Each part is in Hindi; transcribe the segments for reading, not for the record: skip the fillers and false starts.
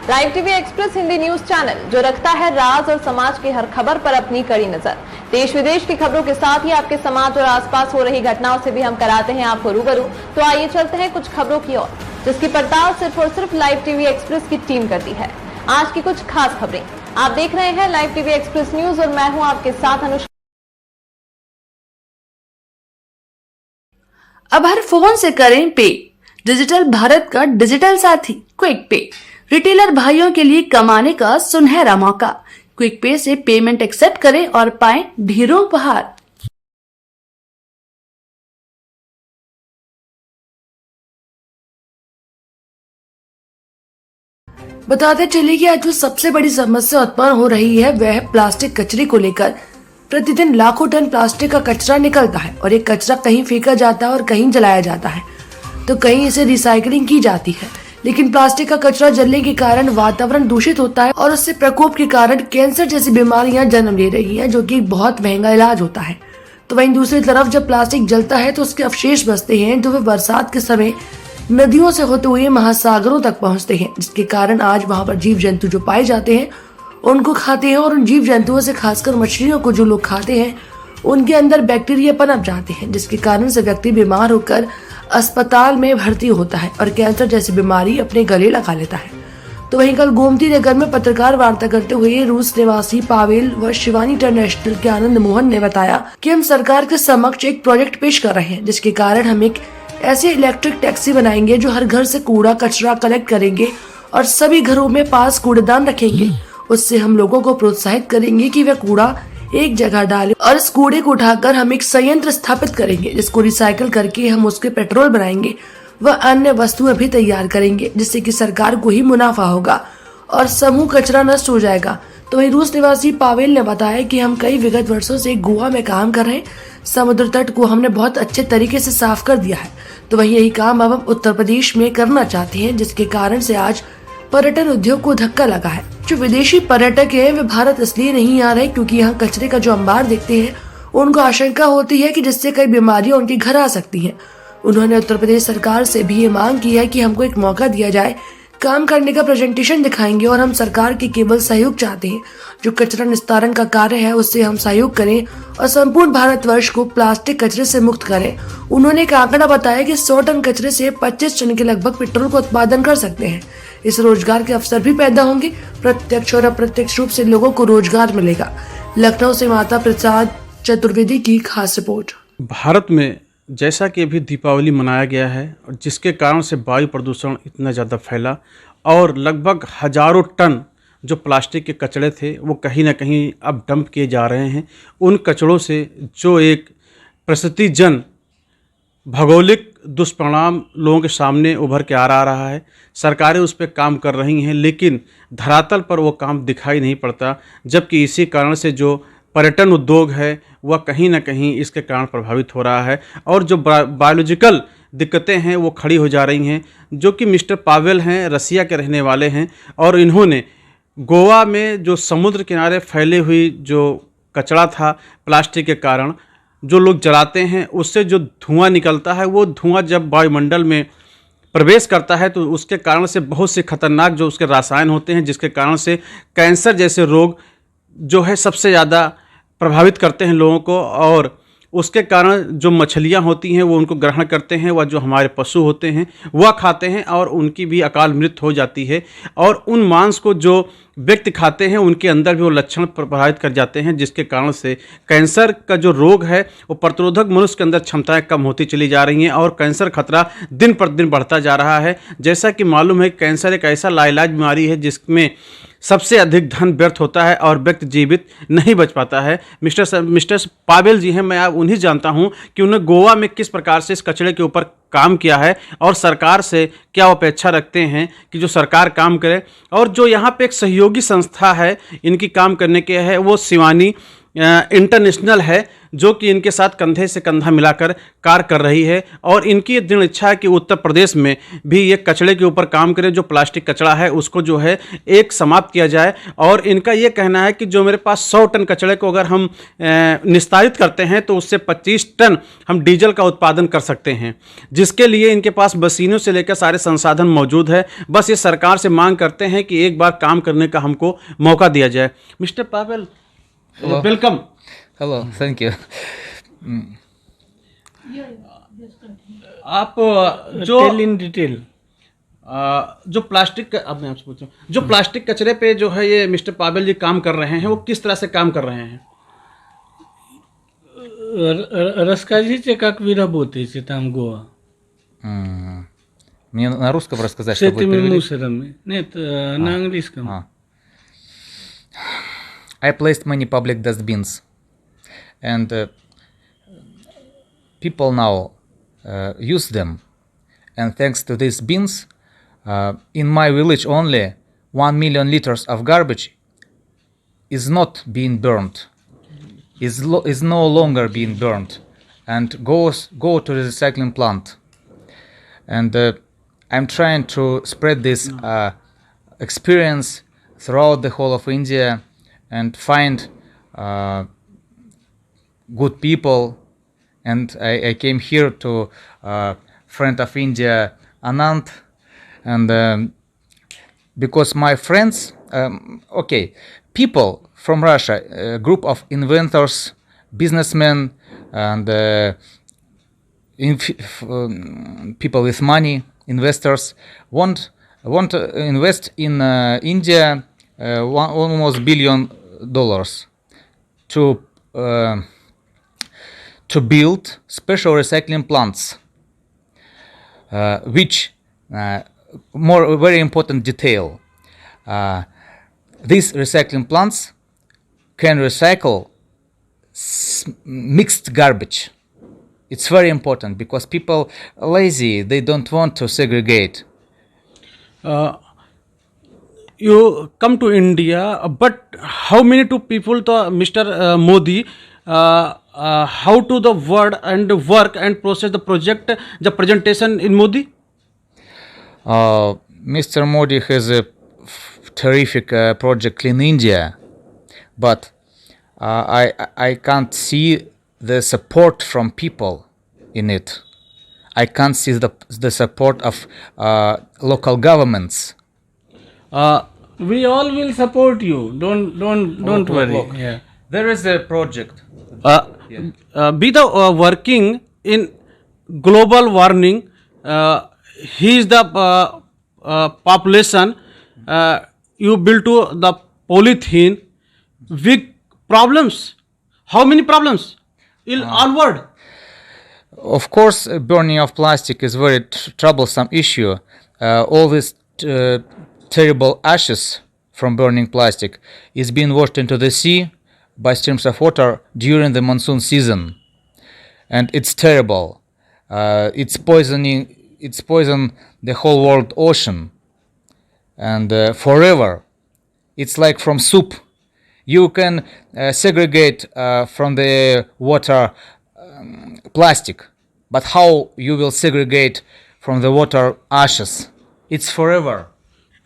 Live TV express Hindi news channel जो रखता है राज और समाज की हर खबर पर अपनी कड़ी नजर। देश विदेश की खबरों के साथ ही आपके समाज और आसपास हो रही घटनाओं से भी हम कराते हैं आपको रूबरू। तो आइए चलते हैं कुछ खबरों की ओर, जिसकी पड़ताल सिर्फ और सिर्फ लाइव टीवी एक्सप्रेस की टीम करती है। आज की कुछ खास खबरें आप देख रहे हैं लाइव टीवी एक्सप्रेस न्यूज और मैं हूँ आपके साथ अनुष्का। अब हर फोन से करें पे। डिजिटल भारत का डिजिटल साथी क्विक पे रिटेलर भाइयों के लिए कमाने का सुनहरा मौका। क्विक पे से पेमेंट एक्सेप्ट करें और पाएं ढेरों उपहार। बताते चले कि आज जो सबसे बड़ी समस्या उत्पन्न हो रही है वह है प्लास्टिक कचरे को लेकर। प्रतिदिन लाखों टन प्लास्टिक का कचरा निकलता है और ये कचरा कहीं फेंका जाता है और कहीं जलाया जाता है, तो कहीं इसे रिसाइकलिंग की जाती है। लेकिन प्लास्टिक का कचरा जलने के कारण वातावरण दूषित होता है और उससे प्रकोप के कारण कैंसर जैसी बीमारियां जन्म ले रही हैं, जो कि बहुत महंगा इलाज होता है। तो वहीं दूसरी तरफ जब प्लास्टिक जलता है तो उसके अवशेष बचते हैं, जो वे बरसात के समय नदियों से होते हुए महासागरों तक पहुंचते हैं, जिसके कारण आज वहां पर जीव जंतु जो पाए जाते हैं उनको खाते हैं और उन जीव जंतुओं से खासकर मछलियों को जो लोग खाते हैं उनके अंदर बैक्टीरिया पनप जाते हैं, जिसके कारण से व्यक्ति बीमार होकर अस्पताल में भर्ती होता है और कैंसर जैसी बीमारी अपने गले लगा लेता है। तो वहीं कल गोमती नगर में पत्रकार वार्ता करते हुए रूस निवासी पावेल व शिवानी इंटरनेशनल के आनंद मोहन ने बताया कि हम सरकार के समक्ष एक प्रोजेक्ट पेश कर रहे हैं, जिसके कारण हम एक ऐसे इलेक्ट्रिक टैक्सी बनाएंगे जो हर घर से कूड़ा कचरा कलेक्ट करेंगे और सभी घरों में पास कूड़ेदान रखेंगे। उससे हम लोगों को प्रोत्साहित करेंगे कि वे कूड़ा एक जगह डालें और इस कूड़े को उठाकर हम एक संयंत्र स्थापित करेंगे, जिसको रिसाइकल करके हम उसके पेट्रोल बनाएंगे व अन्य वस्तुएं भी तैयार करेंगे, जिससे कि सरकार को ही मुनाफा होगा और समूह कचरा नष्ट हो जाएगा। तो वहीं रूस निवासी पावेल ने बताया कि हम कई विगत वर्षों से गोवा में काम कर रहे हैं। समुद्र तट को हमने बहुत अच्छे तरीके से साफ कर दिया है, तो वही यही काम अब हम उत्तर प्रदेश में करना चाहते हैं, जिसके कारण से आज पर्यटन उद्योग को धक्का लगा है। जो विदेशी पर्यटक हैं वे भारत इसलिए नहीं आ रहे क्योंकि यहाँ कचरे का जो अंबार देखते हैं उनको आशंका होती है कि जिससे कई बीमारियां उनके घर आ सकती हैं। उन्होंने उत्तर प्रदेश सरकार से भी ये मांग की है कि हमको एक मौका दिया जाए, काम करने का प्रेजेंटेशन दिखाएंगे और हम सरकार के केवल सहयोग चाहते हैं। जो कचरा निस्तारण का कार्य है उससे हम सहयोग करें और संपूर्ण भारतवर्ष को प्लास्टिक कचरे से मुक्त करें। उन्होंने एक आंकड़ा बताया कि 100 टन कचरे से 25 टन के लगभग पेट्रोल का उत्पादन कर सकते हैं। इस रोजगार के अवसर भी पैदा होंगे, प्रत्यक्ष और अप्रत्यक्ष रूप से लोगों को रोजगार मिलेगा। लखनऊ से माता प्रसाद चतुर्वेदी की खास रिपोर्ट। भारत में जैसा कि अभी दीपावली मनाया गया है और जिसके कारण से वायु प्रदूषण इतना ज़्यादा फैला और लगभग हजारों टन जो प्लास्टिक के कचरे थे वो कहीं ना कहीं अब डंप किए जा रहे हैं। उन कचड़ों से जो एक प्रकृतिजन भौगोलिक दुष्परिणाम लोगों के सामने उभर के आ रहा है। सरकारें उस पर काम कर रही हैं, लेकिन धरातल पर वो काम दिखाई नहीं पड़ता, जबकि इसी कारण से जो पर्यटन उद्योग है वह कहीं ना कहीं इसके कारण प्रभावित हो रहा है और जो बायोलॉजिकल दिक्कतें हैं वो खड़ी हो जा रही हैं। जो कि मिस्टर पावेल हैं, रसिया के रहने वाले हैं और इन्होंने गोवा में जो समुद्र किनारे फैली हुई जो कचरा था प्लास्टिक के कारण जो लोग जलाते हैं उससे जो धुआं निकलता है वो धुआं जब वायुमंडल में प्रवेश करता है तो उसके कारण से बहुत से खतरनाक जो उसके रसायन होते हैं, जिसके कारण से कैंसर जैसे रोग जो है सबसे ज़्यादा प्रभावित करते हैं लोगों को। और उसके कारण जो मछलियां होती हैं वो उनको ग्रहण करते हैं, वह जो हमारे पशु होते हैं वह खाते हैं और उनकी भी अकाल मृत्यु हो जाती है। और उन मांस को जो व्यक्ति खाते हैं उनके अंदर भी वो लक्षण प्रभावित कर जाते हैं, जिसके कारण से कैंसर का जो रोग है वो प्रतिरोधक मनुष्य के अंदर क्षमताएं कम होती चली जा रही हैं और कैंसर खतरा दिन पर दिन बढ़ता जा रहा है। जैसा कि मालूम है कैंसर एक ऐसा लाइलाज बीमारी है जिसमें सबसे अधिक धन व्यर्थ होता है और व्यक्ति जीवित नहीं बच पाता है। मिस्टर पावेल जी हैं, मैं आप उन्हीं जानता हूं कि उन्होंने गोवा में किस प्रकार से इस कचरे के ऊपर काम किया है और सरकार से क्या अपेक्षा रखते हैं कि जो सरकार काम करे। और जो यहाँ पे एक सहयोगी संस्था है इनकी काम करने के है वो शिवानी इंटरनेशनल है, जो कि इनके साथ कंधे से कंधा मिलाकर कार्य कर रही है और इनकी दृढ़ इच्छा है कि उत्तर प्रदेश में भी ये कचरे के ऊपर काम करें। जो प्लास्टिक कचरा है उसको जो है एक समाप्त किया जाए और इनका ये कहना है कि जो मेरे पास 100 टन कचरे को अगर हम निस्तारित करते हैं तो उससे 25 टन हम डीजल का उत्पादन कर सकते हैं, जिसके लिए इनके पास मशीनों से लेकर सारे संसाधन मौजूद है। बस ये सरकार से मांग करते हैं कि एक बार काम करने का हमको मौका दिया जाए। Mister Pavel, welcome. Hello, thank you. आप जो टेल इन डिटेल। जो प्लास्टिक अब मैं आपसे पूछ रहा हूँ, जो प्लास्टिक कचरे पे जो है ये मिस्टर पावेल जी काम कर रहे हैं, वो किस तरह से काम कर रहे हैं? Расскажите, как вы работаете там в Гоа? Мне на русском рассказать, С что будет этими перевели? мусорами? Нет, на английском. I placed many public dustbins, and people now use them. And thanks to these bins, in my village only 1 million liters of garbage is not being burned, is no longer being burned, and go to the recycling plant. And I'm trying to spread this experience throughout the whole of India and find good people. And I came here to friend of India, Anand, and because my friends, people from Russia, a group of inventors, businessmen, and people with money, investors, want to invest in India almost $1 billion to build special recycling plants, which very important detail. These recycling plants can recycle mixed garbage. It's very important because people are lazy, they don't want to segregate. You come to India, but how many two people to Mr. Modi, how to the word and work and process the project, the presentation in Modi? Mr. Modi has a terrific project Clean India, but I can't see the support from people in it. I can't see the support of local governments. We all will support you. Don't worry. Look. Yeah. There is a project. Be the working in global warming. He is the population. You build to the polythene. Big problems. How many problems in all world? Of course, burning of plastic is very troublesome issue. All these terrible ashes from burning plastic is being washed into the sea by streams of water during the monsoon season, and it's terrible. It's poison the whole world ocean, and forever. It's like from soup. You can segregate from the water plastic, but how you will segregate from the water ashes? It's forever.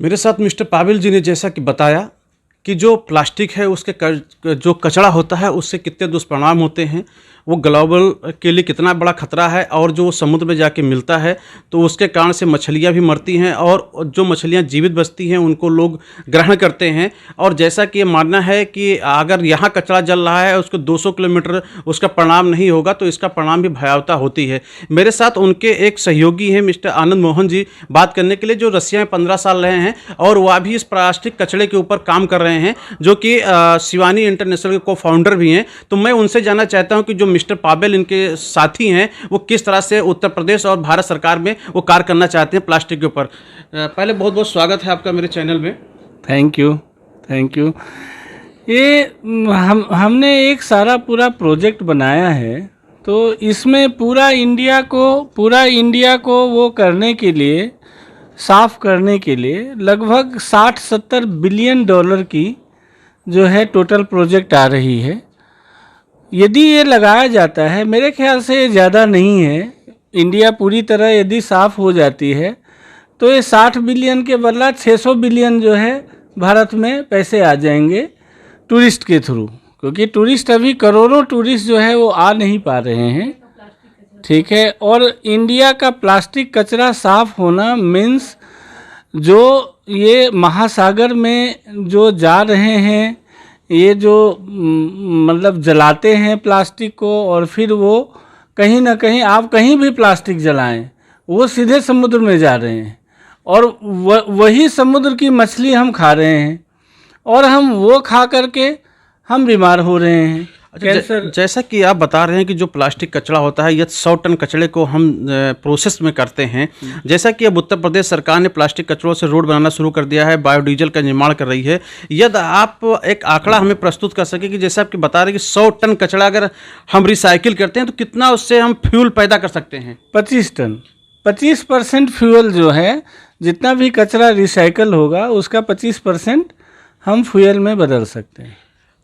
मेरे साथ मिस्टर पावेल जी ने जैसा कि बताया कि जो प्लास्टिक है उसके जो कचरा होता है उससे कितने दुष्परिणाम होते हैं, वो ग्लोबल के लिए कितना बड़ा खतरा है, और जो समुद्र में जाके मिलता है तो उसके कारण से मछलियां भी मरती हैं, और जो मछलियां जीवित बचती हैं उनको लोग ग्रहण करते हैं। और जैसा कि ये मानना है कि अगर यहाँ कचरा जल रहा है उसको 200 किलोमीटर उसका परिणाम नहीं होगा तो इसका परिणाम भी भयावता होती है। मेरे साथ उनके एक सहयोगी हैं मिस्टर आनंद मोहन जी बात करने के लिए, जो रसिया में 15 साल रहे हैं और वह भी इस प्लास्टिक कचरे के ऊपर काम कर रहे हैं, जो कि शिवानी इंटरनेशनल के को फाउंडर भी हैं। तो मैं उनसे जानना चाहता हूं कि जो मिस्टर पावेल इनके साथी हैं वो किस तरह से उत्तर प्रदेश और भारत सरकार में वो कार्य करना चाहते हैं प्लास्टिक के ऊपर। पहले बहुत बहुत स्वागत है आपका मेरे चैनल में। Thank you. ये हमने एक सारा पूरा प्रोजेक्ट बनाया है, तो इसमें पूरा इंडिया को वो करने के लिए, साफ करने के लिए लगभग 60-70 बिलियन डॉलर की जो है टोटल प्रोजेक्ट आ रही है। यदि ये लगाया जाता है, मेरे ख्याल से ये ज़्यादा नहीं है, इंडिया पूरी तरह यदि साफ़ हो जाती है तो ये 60 बिलियन के बदला 600 बिलियन जो है भारत में पैसे आ जाएंगे टूरिस्ट के थ्रू, क्योंकि टूरिस्ट अभी करोड़ों टूरिस्ट जो है वो आ नहीं पा रहे हैं, ठीक है। और इंडिया का प्लास्टिक कचरा साफ होना मीन्स जो ये महासागर में जो जा रहे हैं, ये जो मतलब जलाते हैं प्लास्टिक को और फिर वो कहीं ना कहीं, आप कहीं भी प्लास्टिक जलाएं वो सीधे समुद्र में जा रहे हैं और वही समुद्र की मछली हम खा रहे हैं और हम वो खा करके हम बीमार हो रहे हैं। जैसा कि आप बता रहे हैं कि जो प्लास्टिक कचरा होता है, यह 100 टन कचरे को हम प्रोसेस में करते हैं। जैसा कि अब उत्तर प्रदेश सरकार ने प्लास्टिक कचरों से रोड बनाना शुरू कर दिया है, बायोडीजल का निर्माण कर रही है। यदि आप एक आंकड़ा हमें प्रस्तुत कर सके कि जैसे आपके बता रहे हैं कि 100 टन कचरा अगर हम रिसाइकिल करते हैं तो कितना उससे हम फ्यूल पैदा कर सकते हैं? 25 टन। 25% फ्यूल जो है, जितना भी कचरा रिसाइकल होगा उसका 25% हम फ्यूल में बदल सकते हैं।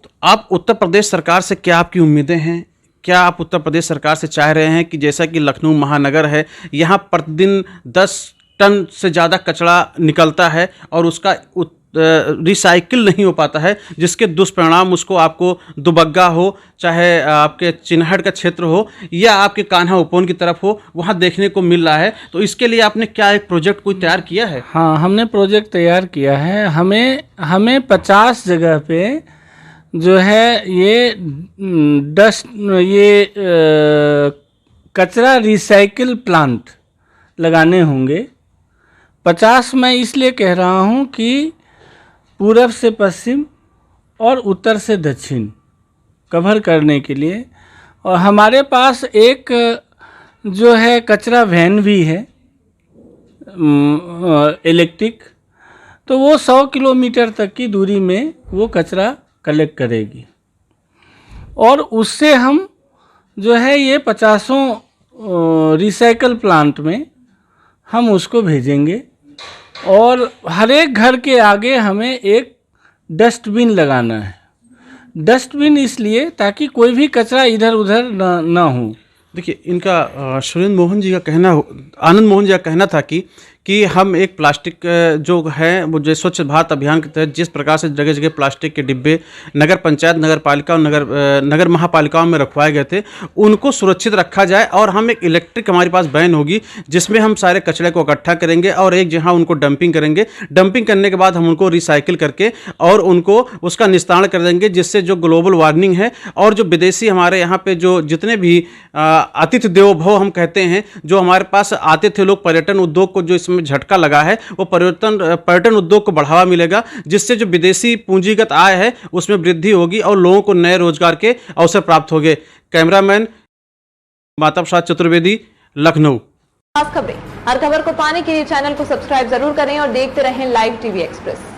तो आप उत्तर प्रदेश सरकार से क्या आपकी उम्मीदें हैं? क्या आप उत्तर प्रदेश सरकार से चाह रहे हैं कि जैसा कि लखनऊ महानगर है, यहाँ प्रतिदिन 10 टन से ज़्यादा कचरा निकलता है और उसका रिसाइकिल नहीं हो पाता है, जिसके दुष्परिणाम उसको आपको दुबग्गा हो, चाहे आपके चिन्हट का क्षेत्र हो या आपके कान्हा उपवन की तरफ हो, वहाँ देखने को मिल रहा है। तो इसके लिए आपने क्या एक प्रोजेक्ट कोई तैयार किया है? हाँ, हमने प्रोजेक्ट तैयार किया है। हमें 50 जगह पे जो है ये कचरा रिसाइकिल प्लांट लगाने होंगे। 50 मैं इसलिए कह रहा हूँ कि पूरब से पश्चिम और उत्तर से दक्षिण कवर करने के लिए। और हमारे पास एक जो है कचरा वैन भी है इलेक्ट्रिक, तो वो 100 किलोमीटर तक की दूरी में वो कचरा कलेक्ट करेगी और उससे हम जो है ये 50 रिसाइकल प्लांट में हम उसको भेजेंगे। और हर एक घर के आगे हमें एक डस्टबिन लगाना है। डस्टबिन इसलिए ताकि कोई भी कचरा इधर उधर ना हो। देखिए, इनका सुरेंद्र मोहन जी का कहना, आनंद मोहन जी का कहना था कि हम एक प्लास्टिक जो है वो जो स्वच्छ भारत अभियान के तहत जिस प्रकार से जगह जगह प्लास्टिक के डिब्बे नगर पंचायत, नगर पालिका और नगर महापालिकाओं में रखवाए गए थे, उनको सुरक्षित रखा जाए। और हम एक इलेक्ट्रिक हमारे पास वैन होगी जिसमें हम सारे कचरे को इकट्ठा करेंगे और एक जहां उनको डंपिंग करेंगे। डंपिंग करने के बाद हम उनको रिसाइकिल करके और उनको उसका निस्तारण कर देंगे, जिससे जो ग्लोबल वार्मिंग है और जो विदेशी हमारे यहाँ पे जो जितने भी अतिथि देवो भव हम कहते हैं, जो हमारे पास आते थे लोग, पर्यटन उद्योग को जो इसमें झटका लगा है, वो पर्यटन उद्योग को बढ़ावा मिलेगा, जिससे जो विदेशी पूंजीगत आय है उसमें वृद्धि होगी और लोगों को नए रोजगार के अवसर प्राप्त होंगे। कैमरामैन माता प्रसाद चतुर्वेदी, लखनऊ। खास खबरें, हर खबर को पाने के लिए चैनल को सब्सक्राइब जरूर करें और देखते रहें लाइव टीवी एक्सप्रेस।